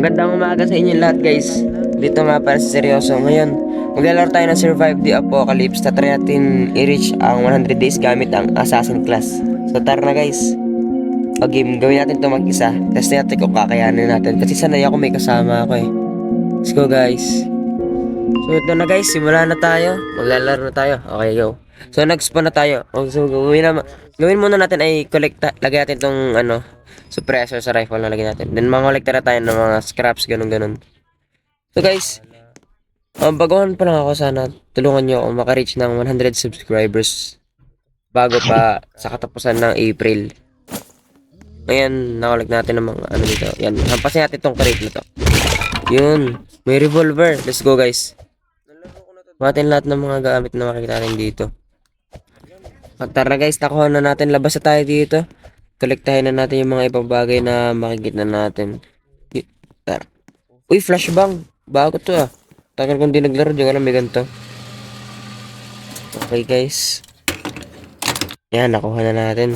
Magandang umaga sa inyo lahat guys. Dito nga para sa seryoso. Ngayon, maglalaro tayo ng Survive the Apocalypse. Tatry natin i-reach ang 100 days gamit ang Assassin class. So tara na guys. Game, gawin natin ito mag-isa. Test natin kung kakayanin natin. Kasi sanay ako may kasama ako eh. Let's go guys. So ito na guys, simula na tayo. Maglalaro na tayo. Okay, go. So nag-spawn na tayo. So gawin muna natin ay lagay natin tong suppressor sa rifle na lagyan natin. Then mga na tayo ng mga scraps, ganun. So guys, baguhan pa lang ako, sana tulungan nyo ako maka-reach ng 100 subscribers bago pa sa katapusan ng April. Ayan, nakalag natin ng mga dito. Yan, hampasin natin tong crate na to. Yun, may revolver. Let's go guys. Matin lahat ng mga gamit na makikita natin dito. Tara guys, nakuha na natin. Labas na tayo dito. Kolektahin na natin yung mga ibang bagay na makikita natin. Tara. Uy, flashbang. Bago to ah. Tagal kong di naglaro. Di ko alam may ganito. Okay guys. Yan, nakuha na natin.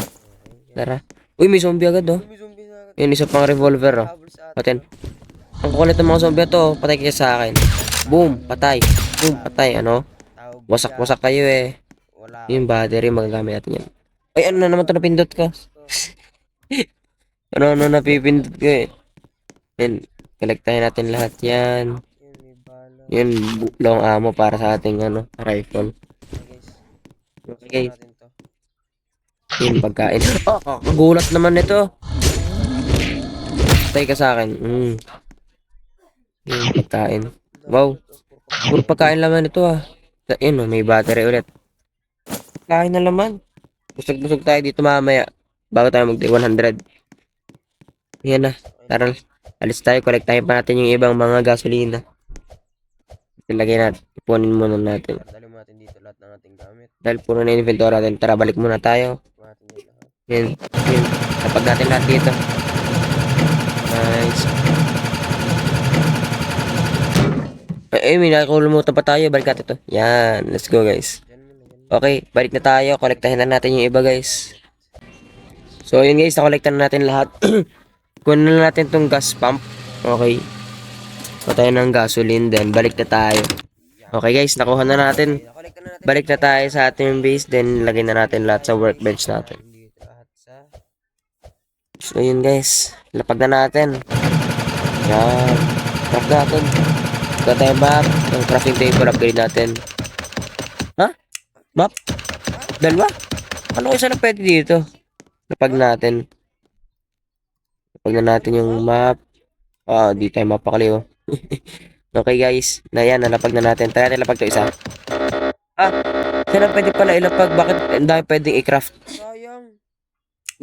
Tara. Uy, may zombie agad oh. Yan, isa pang revolver oh. Patin. Ang kukulit ng mga zombie to. Patay kayo sa akin. Boom, patay. Boom, patay. Ano? Wasak-wasak kayo eh. Yung battery, magagamit natin yan. Ay, ano na naman to napindot ka? ano napipindot ko eh. Yan, kolektahin natin lahat yan. Yan, long ammo para sa ating rifle. Okay. Yan, pagkain. Oh, kagulat naman nito. Patay ka sa akin. Yan, pagkain. Wow. Puro pagkain naman ito ah. Yan oh, may battery ulit. Pagkain na naman. Busog-busog tayo dito mamaya. Bago tayo mag-day 100. Yan na. Tara, alis tayo. Kolektahin pa natin yung ibang mga gasolina. Ilagay natin. Ipunin muna natin. Dali mo natin dito lahat ng ating gamit. Dahil puro na inventory natin. Tara, balik muna tayo. Yan. Yan. Napag natin lahat dito. Nice. Ay, may nakulumutan pa tayo. Balik natin ito. Yan. Let's go guys. Okay, balik na tayo. Kolektahin na natin yung iba guys. So yun guys, nakolekta na natin lahat. Kunin na natin tong gas pump. Okay. Patay ng gasoline, then balik na tayo. Okay guys, nakuha na natin. Balik na tayo sa ating base, then lagay na natin lahat sa workbench natin. So yun guys, lapag na natin. Yan. Craft natin. Ito tayo map. Yung crafting table, upgrade natin. Ha? Map? Dalawa? Ano isa na pwede dito? Lapag natin. Lapag na natin yung map. Di tayo mapakali oh. Okay guys. Yan, nalapag na natin. Tara natin lapag to isa. Sana pwede pala ilapag. Bakit hindi pwedeng i-craft? Sayang.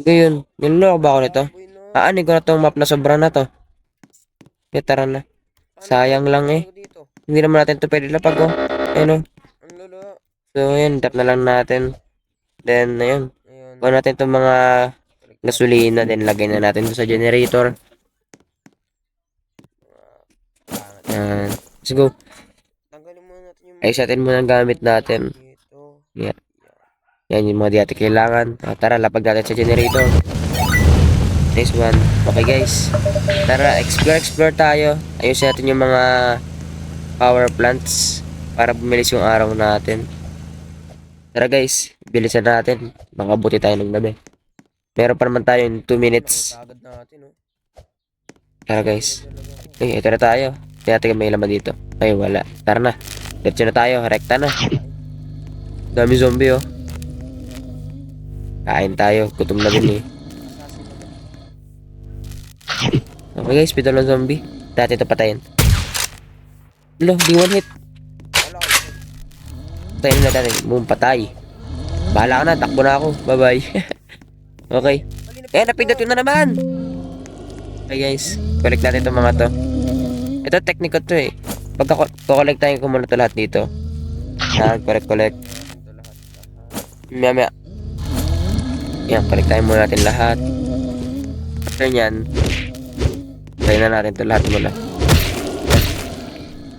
Gayun. Niloloko ba ako nito? Aanin ko na tong map na sobra na to. Okay, tara na. Sayang lang eh. Hindi naman natin to pwede lapag oh. Ayun oh. So yun, tap na lang natin. Then, ayun. Kuha natin itong mga gasolina, then lagay na natin sa generator. Let's go. Ayos natin muna ang gamit natin. Yan. Yan yung mga di natin kailangan. Tara, lapag natin sa generator. Nice one. Okay guys. Tara, explore tayo. Ayusin natin yung mga power plants para bumilis yung araw natin. Tara guys, bilisan natin. Makabuti tayo ng gabi. Meron pa naman tayo in 2 minutes. Tara guys. Ito na tayo. Tingnan natin may laman dito. Ay, wala. Tara na. Diretso na tayo. Rekta na. Dami zombie oh. Kain tayo. Gutom na din eh. Okay guys, pito lang zombie. Dati ito patayin. Hello, di one hit. Patayin na natin. Boom, patay. Bahala ka na, takbo na ako. Bye bye. Okay. Napindot yun na naman. Okay guys, collect natin itong mga to. Ito technique ko to eh. Pagka kukolektahin ko muna ito lahat dito. Yan, collect. Maya. Yan, kolektahin muna natin lahat. After nyan, try na natin ito lahat muna.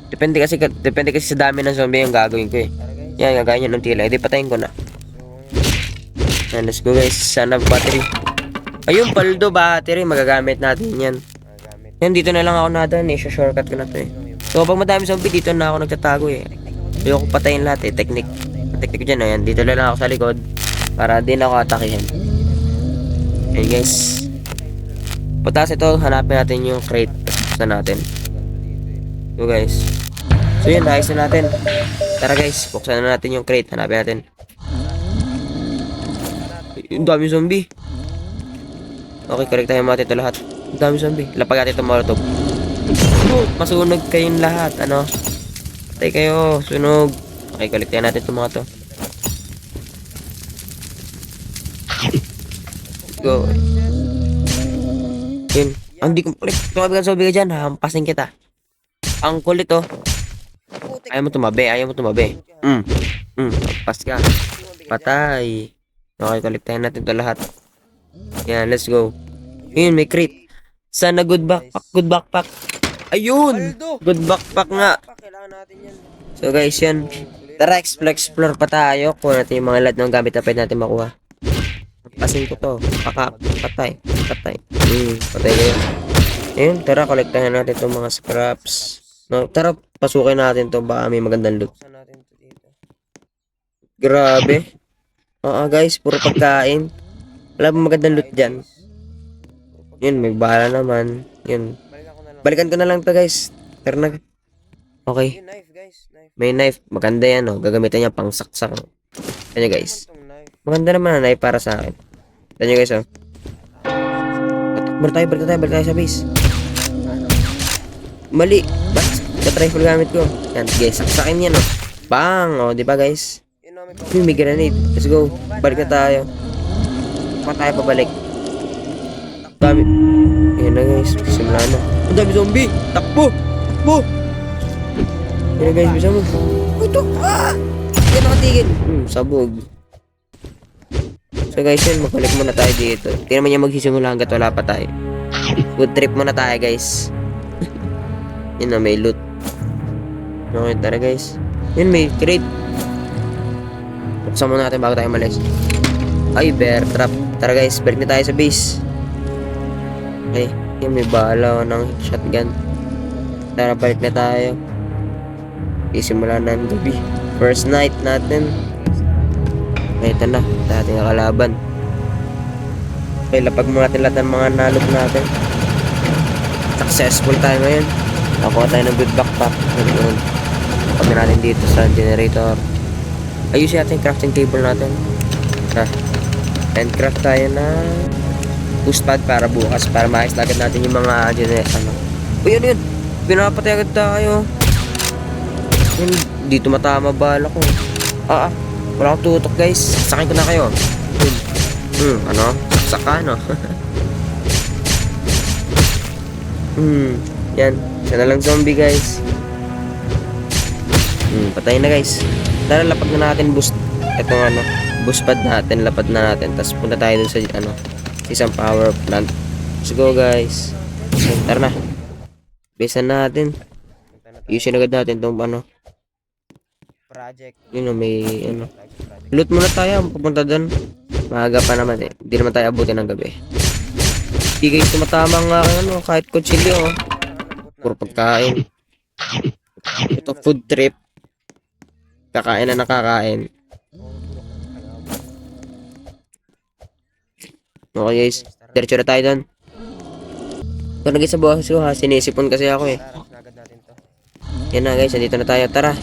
Depende kasi sa dami ng zombie yung gagawin ko eh. Yan, gagawin nyo ng tila. Hindi patayin ko na. Yan, let's go guys. Sana battery. Ayun, paldo battery. Magagamit natin yan. Yan, dito na lang ako nadaan eh. Shortcut ko na to eh. So, pag madami zombie, dito na ako nagtatago eh. Ayoko patayin lahat eh. Technique ko dyan. Ayan, dito na lang ako sa likod. Para di na ako atakihin. Ayan guys. Pagtas ito, hanapin natin yung crate. Buksan natin. So guys. So yun, ayos na natin. Tara guys, buksan na natin yung crate. Hanapin natin. Yung dami zombie. Okay, correct tayo natin ito lahat. Yung dami zombie. Lapag natin ito molotov. Masunog kayong lahat. Ano? Patay kayo. Sunog. Okay, collect tayo natin itong mga to. Go. Yun. Ang di ko kulit. Tumabi ka zombie ka dyan. Hampasin kita. Ang kulit oh. Ayaw mo tumabi. Hampas ka. Patay. Okay, collect tayo natin ito lahat. Yan, let's go. Yun, may crate. Sana good backpack. Ayun! Good backpack nga. Kailangan natin yan. So guys, yan. Tara, explore pa tayo. Kung natin yung mga lahat ng gamit na pwede natin makuha. Pasin ko to. Patay. Patay kayo. Ayun, tara, kolektahin natin itong mga scraps. No, tara, pasukin natin to. Baka may magandang loot. Buksan natin ito dito. Grabe. Guys, puro pagkain. Wala ba magandang loot dyan? Yun, may bala naman. Yun. Balikan ko na lang. Balikan ko na lang to guys. Tara na. Okay. Yung knife guys. Knife. May knife. Maganda yan oh. Gagamitan niya pang saksak. Yan nyo guys. Tong knife. Maganda naman ang knife para sa akin. Yan nyo guys oh. Balik tayo sa base. Mali. Ba't rifle gamit ko? Yan guys. Saksakin yan oh. Bang! Oh, di ba guys? Yun namin Uy, may grenade. Let's go. Balik na tayo. Tayo pabalik. Dami. Ayan na guys. Simula na. Ang dami zombie. Takbo. Ayan na guys. Bisa mo. Ito. Ayan nakatigil. Sabog. So guys yun. Magbalik muna tayo dito. Hindi naman niya magsisimula hanggat wala pa tayo. Good trip muna tayo guys. Yun na may loot. Okay, tara guys. Yun may crate. Buksan muna natin bago tayo malis. Ay, bear trap. Tara guys, balik na tayo sa base. Okay, yun may bala ng shotgun. Tara, balik na tayo. Isimula na ang gabi. First night natin. Okay, ito na. Dating kalaban. Okay, lapag mo natin lahat ng mga nalog natin. Successful tayo ngayon. Nakuha tayo ng good backpack. Lapag na natin dito sa generator. Ayusin natin yung crafting table natin. And craft tayo na boost pad para bukas. Para maayos na agad natin yung mga ano. Uy, yun. Pinapatay agad tayo. Yun, dito matama bala ko. Wala akong tutok guys. Sakin ko na kayo. Ano? Saka no? Yan. Yan na lang zombie guys. Patayin na guys. Tara, lapag na natin boost. Itong ano. Boost pad natin, lapad na natin. Tapos punta tayo dun sa ano, isang power plant. Let's go guys. Tara na. Besan natin. Iusin agad natin itong ano. Project. Yun o, may ano. Loot muna tayo. Pupunta dun. Maaga pa naman eh. Hindi naman tayo abutin ng gabi. Hindi guys, tumatama nga ano, kahit kutsilyo oh. Puro pagkain. Ito food trip. Kakain na nakakain. Okay guys, diretso na tayo doon. Ito na guys sa bukas ko ha, sinisipon kasi ako eh. Yan na guys, nandito na tayo. Tara,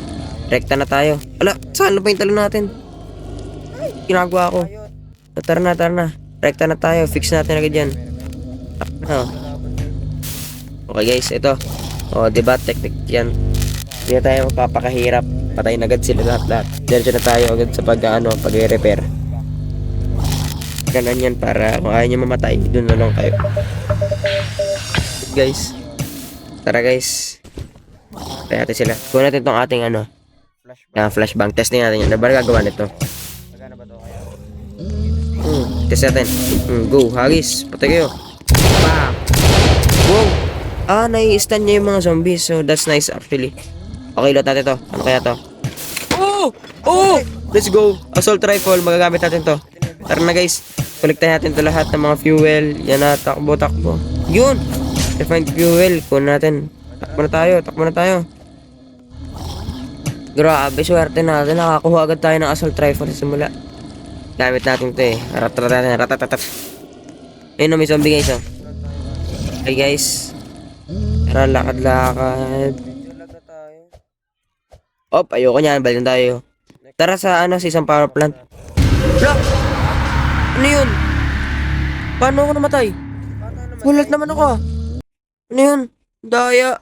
rekta na tayo. Ala, saan na pa yung talo natin? Ginagawa ko. Tara na. Rekta na tayo, fix natin agad yan. Okay guys, ito. Diba, technique yan. Hindi na tayo magpapakahirap. Patayin agad sila lahat. Diretso na tayo agad sa pag-repair. Ganun yan para kung ayaw nyo mamatay, dun na lang kayo. Guys, tara guys. Try natin sila. Kuha natin tong ating ano, flashbang. Testing natin yan. Ano ba gagawa nito? Magana ba to kaya? Test natin. Go, hagis. Patay kayo. Bam! Wow! Nai-stun niya yung mga zombies. So, that's nice actually. Okay, load natin to. Ano kaya to? Oh! Let's go! Assault rifle. Magagamit natin to. Tara na guys. Kolektahin natin to lahat ng mga fuel. Yan na. Takbo. Yun! Refined fuel. Kunin natin. Takbo na tayo. Grabe, swerte natin. Nakakuha agad tayo ng assault rifle sa simula. Gamit natin ito eh. Ratatatat. Ayun o, may zombie guys oh. Okay guys. Tara, lakad-lakad. Medyo lag na tayo. Op, ayoko niyan. Balik na tayo. Tara sa sa isang power plant. Bro! Ano yun? Paano ako namatay? Baka naman. Hulat naman ako ah. Ano yun? Daya.